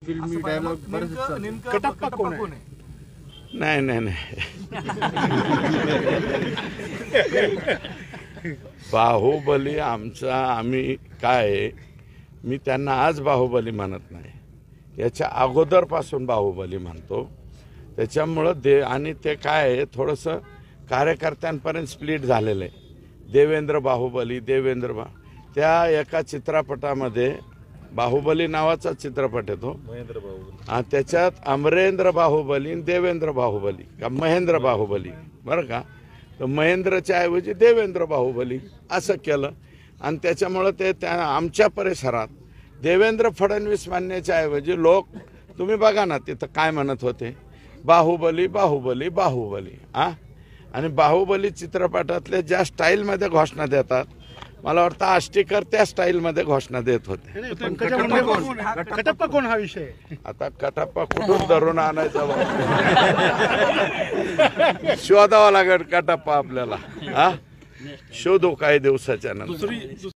फिल्मी डायलॉग बरेच कटप्पा कोण आहे? नाही नाही नाही बाहुबली आमचा आम्ही काय मी त्यांना आज बाहुबली म्हणत नाही, याच्या अगोदरपासून बाहुबली म्हणतो. त्याच्यामुळं आणि ते काय आहे थोडंसं कार्यकर्त्यांपर्यंत स्प्लिट झालेलं आहे. देवेंद्र बाहुबली त्या एका चित्रपटामध्ये बाहुबली नावाचा चित्रपट आहे तो, त्याच्यात अमरेंद्र बाहुबली आणि देवेंद्र बाहुबली का महेंद्र बाहुबली बरं का, तर महेंद्रच्या ऐवजी देवेंद्र बाहुबली असं केलं. आणि त्याच्यामुळं ते त्या आमच्या परिसरात देवेंद्र फडणवीस म्हणण्याच्या ऐवजी लोक तुम्ही बघा ना तिथं काय म्हणत होते, बाहुबली बाहुबली बाहुबली. आणि बाहुबली चित्रपटातले ज्या स्टाईलमध्ये घोषणा देतात, मला वाटतं आष्टीकर त्या स्टाईलमध्ये घोषणा देत होते. कटप्पा कोण हा विषय? आता कटप्पा कुठून धरून आणायचा शोधावा लागेल कटप्पा आपल्याला. शोधू काही दिवसाच्या नंतर.